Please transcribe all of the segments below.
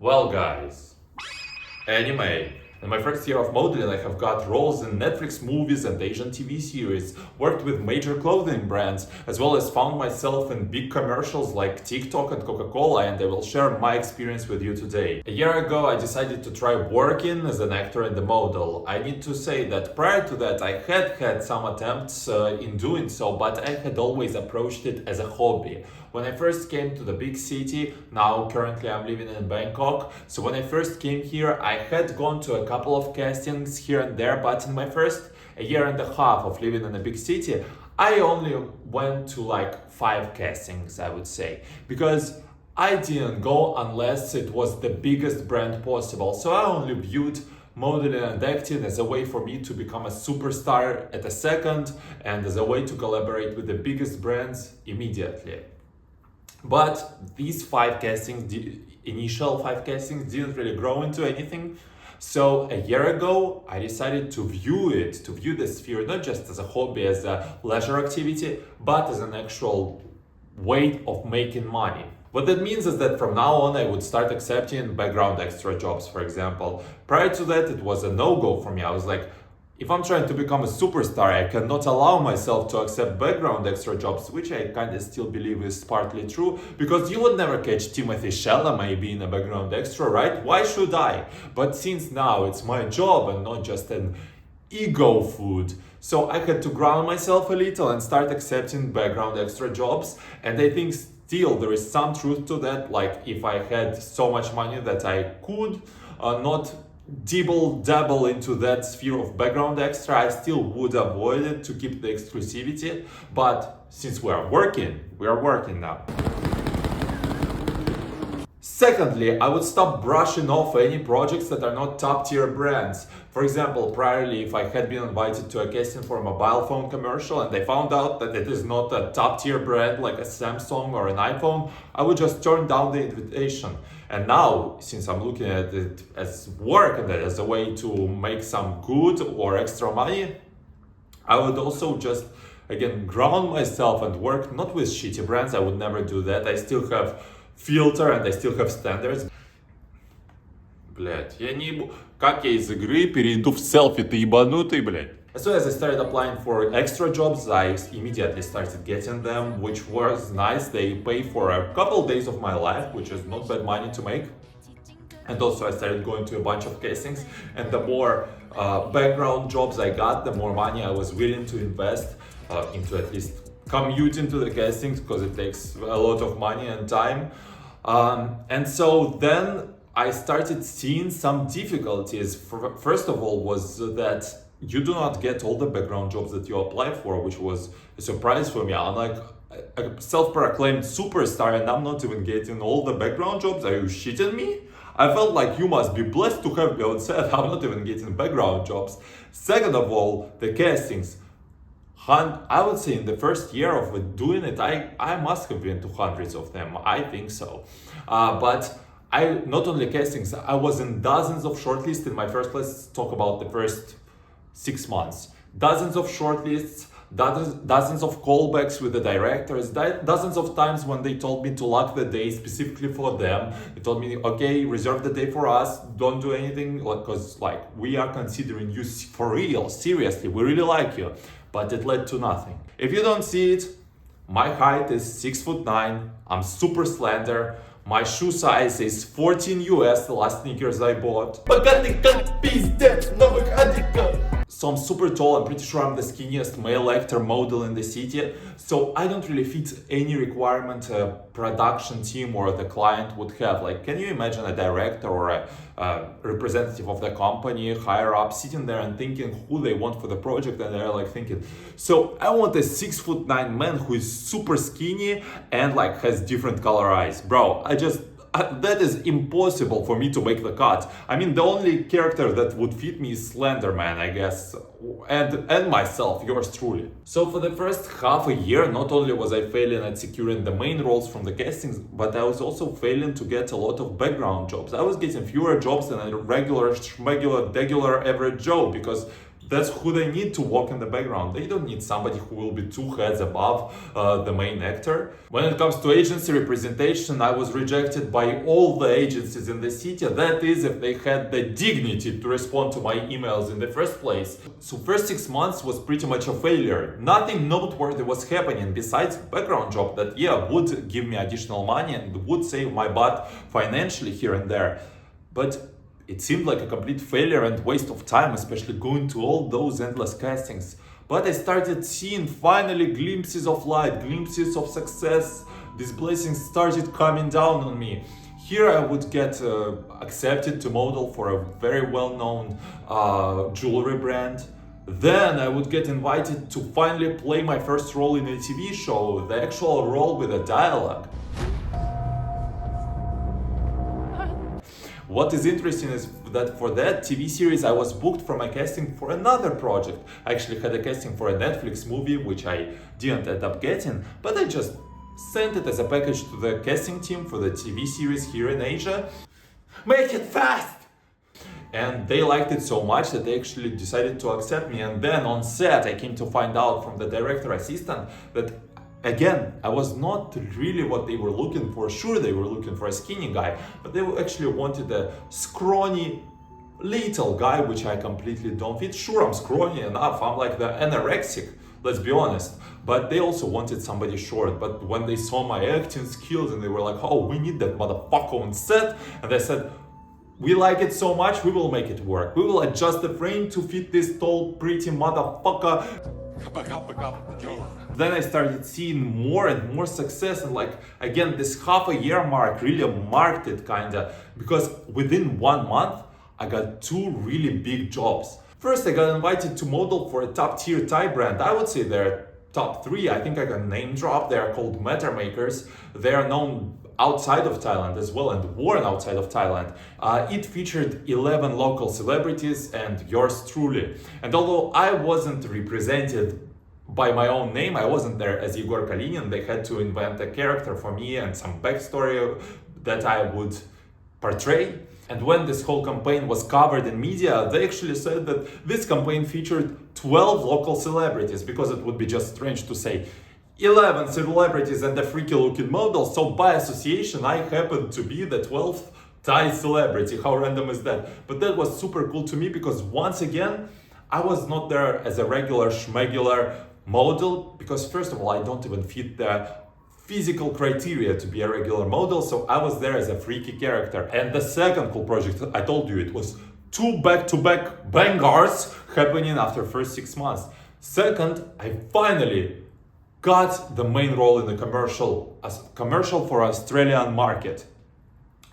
Well, guys, anime. In my first year of modeling, I have got roles in Netflix movies and Asian TV series, worked with major clothing brands, as well as found myself in big commercials like TikTok and Coca-Cola, and I will share my experience with you today. A year ago, I decided to try working as an actor and a model. I need to say that prior to that, I had some attempts in doing so, but I had always approached it as a hobby. When I first came to the big city, now currently I'm living in Bangkok, so when I first came here, I had gone to a couple of castings here and there, but in my first a year and a half of living in a big city, I only went to like 5 castings, I would say, because I didn't go unless it was the biggest brand possible. So I only viewed modeling and acting as a way for me to become a superstar at a second and as a way to collaborate with the biggest brands immediately. But these 5 castings, initial 5 castings, didn't really grow into anything. So a year ago, I decided to view the sphere not just as a hobby, as a leisure activity, but as an actual way of making money. What that means is that from now on, I would start accepting background extra jobs, for example. Prior to that, it was a no-go for me. I was like, if I'm trying to become a superstar, I cannot allow myself to accept background extra jobs, which I kind of still believe is partly true, because you would never catch Timothy Chalamet being a background extra, right? Why should I? But since now it's my job and not just an ego food, so I had to ground myself a little and start accepting background extra jobs. And I think still there is some truth to that. Like if I had so much money that I could not dabble into that sphere of background extra, I still would avoid it to keep the exclusivity. But since we are working now. Secondly, I would stop brushing off any projects that are not top tier brands. For example, priorly, if I had been invited to a casting for a mobile phone commercial and I found out that it is not a top tier brand like a Samsung or an iPhone, I would just turn down the invitation. And now, since I'm looking at it as work and as a way to make some good or extra money, I would also just, again, ground myself and work not with shitty brands. I would never do that. I still have filter and I still have standards. Блять, я не... Как я из игры перейду в селфи, ты ебанутый, блять? As soon as I started applying for extra jobs, I immediately started getting them, which was nice. They pay for a couple days of my life, which is not bad money to make. And also I started going to a bunch of castings, and the more background jobs I got, the more money I was willing to invest into at least commuting to the castings, because it takes a lot of money and time. And so then I started seeing some difficulties. First of all was that you do not get all the background jobs that you apply for, which was a surprise for me. I'm like a self-proclaimed superstar and I'm not even getting all the background jobs. Are you shitting me? I felt like you must be blessed to have me on set. I'm not even getting background jobs. Second of all, the castings. I would say in the first year of doing it, I must have been to hundreds of them. I think so. But I not only castings, I was in dozens of shortlists in my first. Let's talk about the first 6 months. Dozens of shortlists, dozens of callbacks with the directors, dozens of times when they told me to lock the day specifically for them. They told me, okay, reserve the day for us, don't do anything, because like we are considering you for real, seriously, we really like you. But it led to nothing. If you don't see it, my height is 6'9", I'm super slender, my shoe size is 14 US, the last sneakers I bought. So I'm super tall, I'm pretty sure I'm the skinniest male actor model in the city. So I don't really fit any requirement a production team or the client would have. Like, can you imagine a director or a representative of the company higher up sitting there and thinking who they want for the project, and they're like thinking, so I want a 6'9" man who is super skinny and like has different color eyes. Bro, that is impossible for me to make the cut. I mean, the only character that would fit me is Slender Man, I guess, and myself, yours truly. So for the first half a year, not only was I failing at securing the main roles from the castings, but I was also failing to get a lot of background jobs. I was getting fewer jobs than a regular average Joe, because That's who they need to walk in the background. They don't need somebody who will be two heads above the main actor. When it comes to agency representation, I was rejected by all the agencies in the city. That is, if they had the dignity to respond to my emails in the first place. So first 6 months was pretty much a failure. Nothing noteworthy was happening besides background job that would give me additional money and would save my butt financially here and there. But it seemed like a complete failure and waste of time, especially going to all those endless castings. But I started seeing finally glimpses of light, glimpses of success. These blessings started coming down on me. Here I would get accepted to model for a very well-known jewelry brand. Then I would get invited to finally play my first role in a TV show, the actual role with a dialogue. What is interesting is that for that TV series I was booked for my casting for another project. I actually had a casting for a Netflix movie which I didn't end up getting, but I just sent it as a package to the casting team for the TV series here in Asia. Make it fast! And they liked it so much that they actually decided to accept me. And then on set I came to find out from the director assistant that again, I was not really what they were looking for. Sure, they were looking for a skinny guy, but they actually wanted a scrawny little guy, which I completely don't fit. Sure, I'm scrawny enough, I'm like the anorexic, let's be honest. But they also wanted somebody short. But when they saw my acting skills and they were like, oh, we need that motherfucker on set. And they said, we like it so much, we will make it work. We will adjust the frame to fit this tall, pretty motherfucker. Then I started seeing more and more success, and like again this half a year mark really marked it kinda, because within 1 month I got 2 really big jobs. First I got invited to model for a top tier Thai brand. I would say they're top 3. I think I can name drop. They are called Vetements. They are known outside of Thailand as well and worn outside of Thailand. It featured 11 local celebrities and yours truly. And although I wasn't represented by my own name, I wasn't there as Igor Kalinin. They had to invent a character for me and some backstory that I would portray. And when this whole campaign was covered in media, they actually said that this campaign featured 12 local celebrities, because it would be just strange to say 11 celebrities and a freaky looking model. So by association, I happened to be the 12th Thai celebrity. How random is that? But that was super cool to me, because once again, I was not there as a regular schmegular model, because first of all, I don't even fit the physical criteria to be a regular model. So I was there as a freaky character. And the second cool project, I told you, it was 2 back-to-back bangers happening after first 6 months. Second, I finally got the main role in the commercial for Australian market.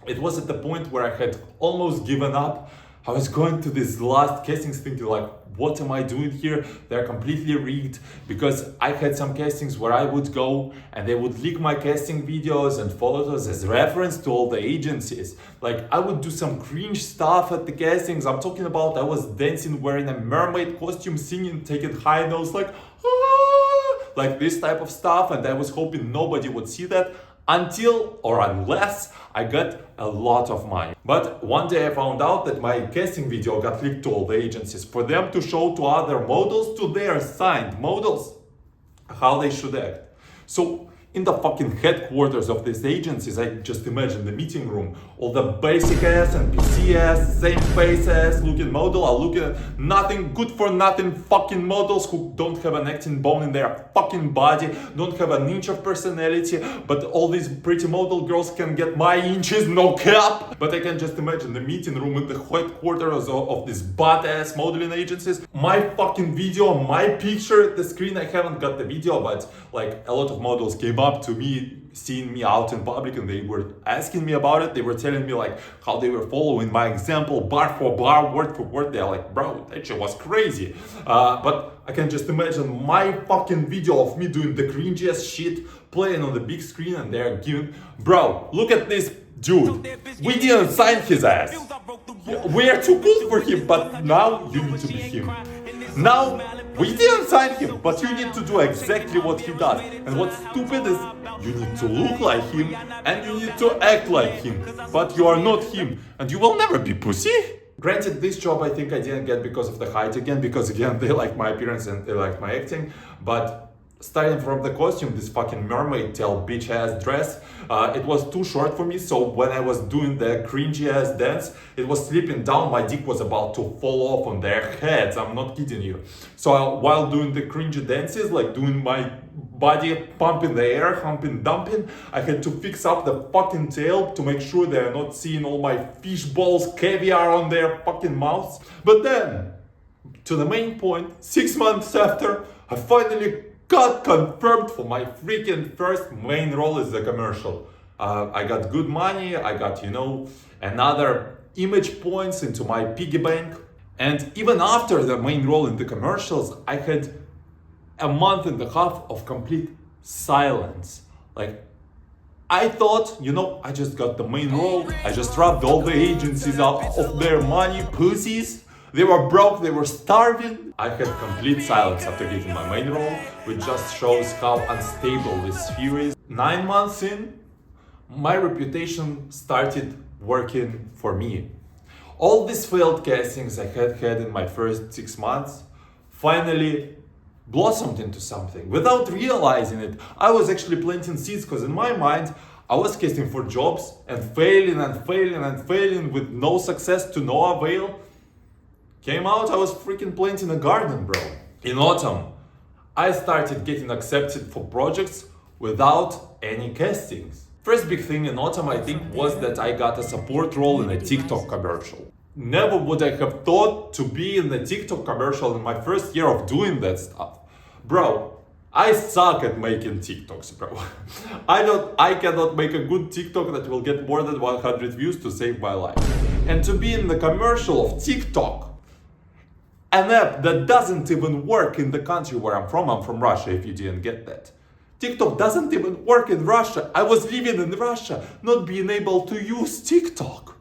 It was at the point where I had almost given up. I was going to this last castings thinking like, what am I doing here? They're completely rigged, because I had some castings where I would go and they would leak my casting videos and photos as reference to all the agencies. Like I would do some cringe stuff at the castings. I'm talking about I was dancing wearing a mermaid costume, singing, taking high notes like, ah, like this type of stuff. And I was hoping nobody would see that until or unless I got a lot of money. But one day I found out that my casting video got leaked to all the agencies for them to show to other models, to their signed models, how they should act. So in the fucking headquarters of these agencies, I just imagine the meeting room, all the basic ass and PC ass, same face ass looking model are looking at nothing, good for nothing fucking models who don't have an acting bone in their fucking body, don't have an inch of personality, but all these pretty model girls can get my inches, no cap. But I can just imagine the meeting room in the headquarters of these butt ass modeling agencies. My fucking video, my picture at the screen. I haven't got the video, but like a lot of models came up to me, seeing me out in public, and they were asking me about it. They were telling me like how they were following my example bar for bar, word for word. They're like, bro, that shit was crazy. But I can just imagine my fucking video of me doing the cringiest shit playing on the big screen, and they're giving, bro, look at this dude. We didn't sign his ass. We are too cool for him, but now you need to be him. Now, we didn't sign him, but you need to do exactly what he does. And what's stupid is you need to look like him and you need to act like him, but you are not him, and you will never be pussy. Granted, this job I think I didn't get because of the height again, because again, they liked my appearance and they liked my acting, but starting from the costume, this fucking mermaid tail bitch ass dress, it was too short for me, so when I was doing the cringy ass dance, it was slipping down, my dick was about to fall off on their heads, I'm not kidding you. So while doing the cringy dances, like doing my body pumping the air, humping, dumping, I had to fix up the fucking tail to make sure they're not seeing all my fish balls, caviar on their fucking mouths. But then, to the main point, 6 months after, I finally got confirmed for my freaking first main role as a commercial. I got good money, I got, another image points into my piggy bank. And even after the main role in the commercials, I had a month and a half of complete silence. Like, I thought, I just got the main role, I just robbed all the agencies out of their money, pussies. They were broke, they were starving. I had complete silence after getting my main role, which just shows how unstable this sphere is. 9 months in, my reputation started working for me. All these failed castings I had in my first 6 months finally blossomed into something. Without realizing it, I was actually planting seeds, because in my mind, I was casting for jobs and failing and failing and failing with no success to no avail. Came out, I was freaking planting a garden, bro. In autumn, I started getting accepted for projects without any castings. First big thing in autumn, I think, was that I got a support role in a TikTok commercial. Never would I have thought to be in the TikTok commercial in my first year of doing that stuff. Bro, I suck at making TikToks, bro. I cannot make a good TikTok that will get more than 100 views to save my life. And to be in the commercial of TikTok, an app that doesn't even work in the country where I'm from Russia, if you didn't get that. TikTok doesn't even work in Russia. I was living in Russia, not being able to use TikTok.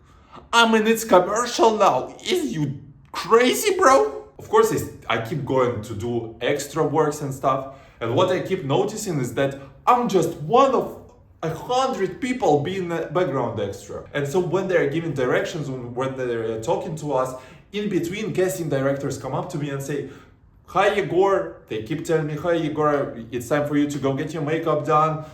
I'm in its commercial now. Is you crazy, bro? Of course, I keep going to do extra works and stuff. And what I keep noticing is that I'm just one of 100 people being a background extra. And so when they're giving directions, when they're talking to us, in between, casting directors come up to me and say, "Hi Yegor," they keep telling me, "Hi Yegor, it's time for you to go get your makeup done.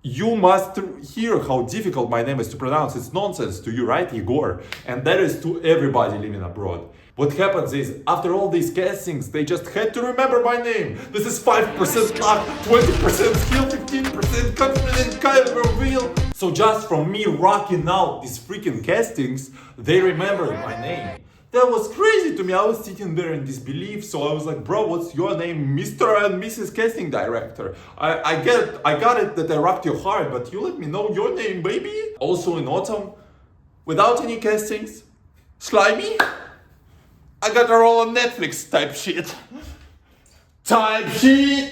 You must hear how difficult my name is to pronounce. It's nonsense to you, right, Yegor?" And that is to everybody living abroad. What happens is, after all these castings, they just had to remember my name. This is 5% luck, 20% skill, 15% confident kind of reveal. So just from me rocking out these freaking castings, they remembered my name. That was crazy to me. I was sitting there in disbelief. So I was like, "Bro, what's your name? Mr. and Mrs. Casting Director. I got it that I rocked your heart, but you let me know your name, baby." Also in autumn, without any castings, slimy, I got a role on Netflix type shit. Type shit!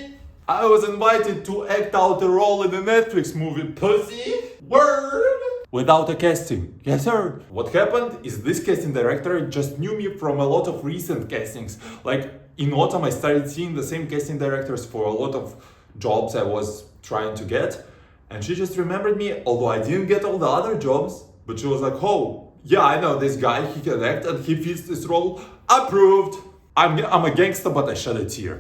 I was invited to act out a role in a Netflix movie, pussy. Word! Without a casting. Yes, sir. What happened is this casting director just knew me from a lot of recent castings. Like in autumn, I started seeing the same casting directors for a lot of jobs I was trying to get. And she just remembered me, although I didn't get all the other jobs. But she was like, "Oh, yeah, I know this guy. He can act and he fits this role. Approved." I'm a gangster, but I shed a tear.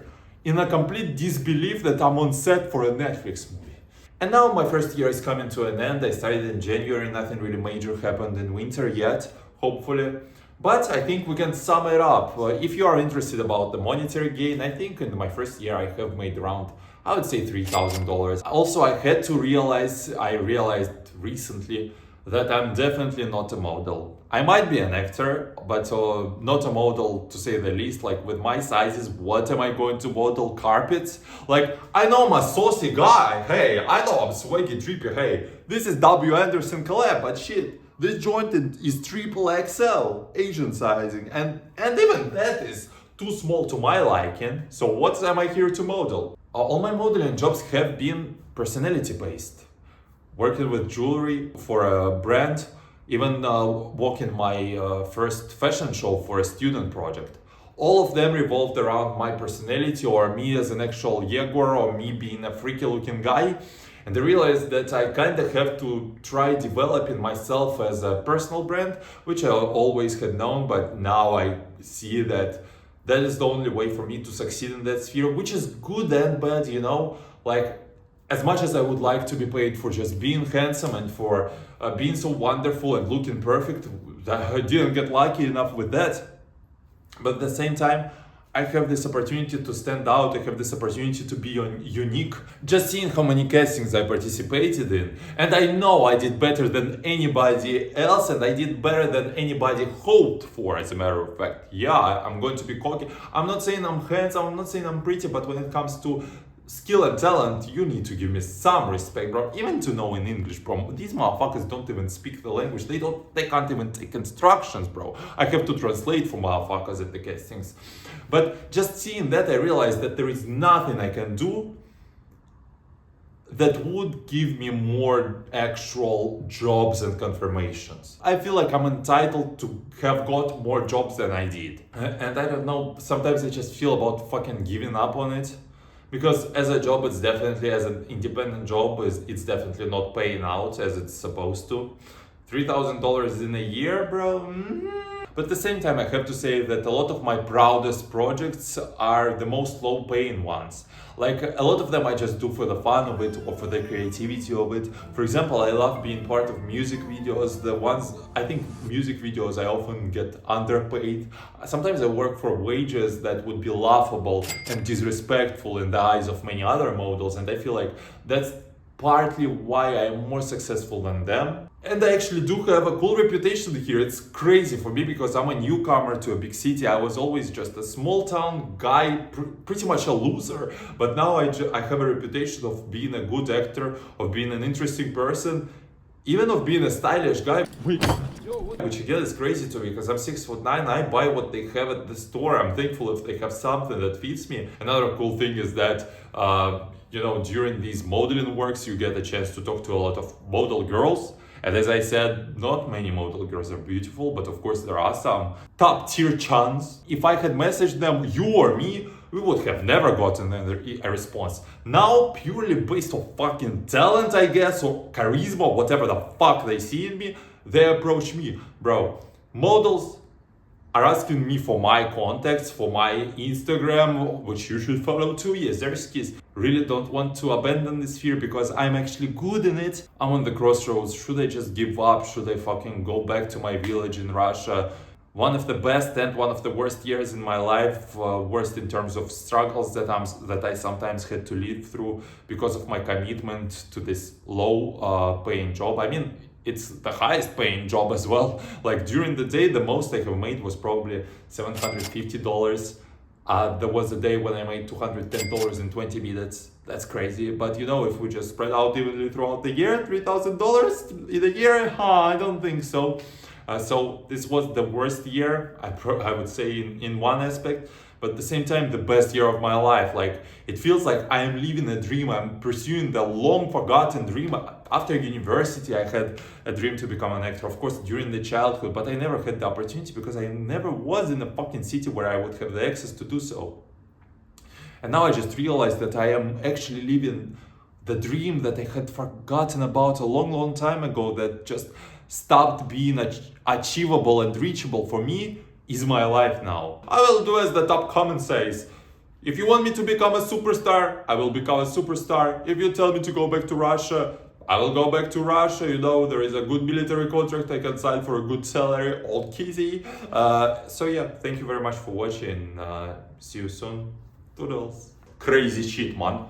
In a complete disbelief that I'm on set for a Netflix movie. And now my first year is coming to an end. I started in January, nothing really major happened in winter yet, hopefully. But I think we can sum it up. If you are interested about the monetary gain, I think in my first year I have made around, I would say $3,000. Also, I realized recently that I'm definitely not a model. I might be an actor, but not a model to say the least. Like with my sizes, what am I going to model? Carpets? Like, I know I'm a saucy guy, hey, I know I'm swaggy, trippy, hey, this is W. Anderson collab, but shit, this joint is triple XL, Asian sizing, and even that is too small to my liking. So what am I here to model? All my modeling jobs have been personality based. Working with jewelry for a brand, even walking my first fashion show for a student project. All of them revolved around my personality or me as an actual Yegor or me being a freaky looking guy. And I realized that I kind of have to try developing myself as a personal brand, which I always had known, but now I see that that is the only way for me to succeed in that sphere, which is good and bad, you know? Like, as much as I would like to be paid for just being handsome and for being so wonderful and looking perfect, I didn't get lucky enough with that. But at the same time, I have this opportunity to stand out. I have this opportunity to be unique. Just seeing how many castings I participated in, and I know I did better than anybody else, and I did better than anybody hoped for. As a matter of fact, yeah, I'm going to be cocky. I'm not saying I'm handsome. I'm not saying I'm pretty, but when it comes to skill and talent, you need to give me some respect, bro. Even to know in English, bro. These motherfuckers don't even speak the language. They can't even take instructions, bro. I have to translate for motherfuckers at the castings. But just seeing that, I realized that there is nothing I can do that would give me more actual jobs and confirmations. I feel like I'm entitled to have got more jobs than I did. And I don't know, sometimes I just feel about fucking giving up on it. Because as a job, it's definitely, as an independent job, it's definitely not paying out as it's supposed to. $3,000 in a year, bro? But at the same time, I have to say that a lot of my proudest projects are the most low paying ones. Like, a lot of them I just do for the fun of it or for the creativity of it. For example, I love being part of music videos. The ones, I think music videos I often get underpaid. Sometimes I work for wages that would be laughable and disrespectful in the eyes of many other models, and I feel like that's partly why I am more successful than them. And I actually do have a cool reputation here. It's crazy for me because I'm a newcomer to a big city. I was always just a small town guy, pretty much a loser. But now I have a reputation of being a good actor, of being an interesting person, even of being a stylish guy. Which again is crazy to me because I'm 6'9". I buy what they have at the store. I'm thankful if they have something that fits me. Another cool thing is that during these modeling works, you get a chance to talk to a lot of model girls. And as I said, not many model girls are beautiful, but of course there are some top tier chans. If I had messaged them, you or me, we would have never gotten a response. Now, purely based on fucking talent, I guess, or charisma, whatever the fuck they see in me, they approach me. Bro, models are asking me for my contacts, for my Instagram, which you should follow too. Yes, there's kids. Really don't want to abandon this sphere because I'm actually good in it. I'm on the crossroads. Should I just give up? Should I fucking go back to my village in Russia? One of the best and one of the worst years in my life, worst in terms of struggles that I sometimes had to live through because of my commitment to this low paying job. I mean, it's the highest paying job as well. Like during the day, the most I have made was probably $750. There was a day when I made $210 in 20 minutes. That's crazy. But if we just spread out evenly throughout the year, $3,000 in a year, I don't think so. So this was the worst year, I would say in one aspect, but at the same time, the best year of my life. Like, it feels like I am living a dream. I'm pursuing the long forgotten dream. After university, I had a dream to become an actor, of course, during the childhood, but I never had the opportunity because I never was in a fucking city where I would have the access to do so. And now I just realized that I am actually living the dream that I had forgotten about a long, long time ago, that just stopped being achievable and reachable for me, is my life now. I will do as the top comment says. If you want me to become a superstar, I will become a superstar. If you tell me to go back to Russia, I will go back to Russia. There is a good military contract I can sign for a good salary, old kitty. So yeah, thank you very much for watching. See you soon. Toodles. Crazy shit, man.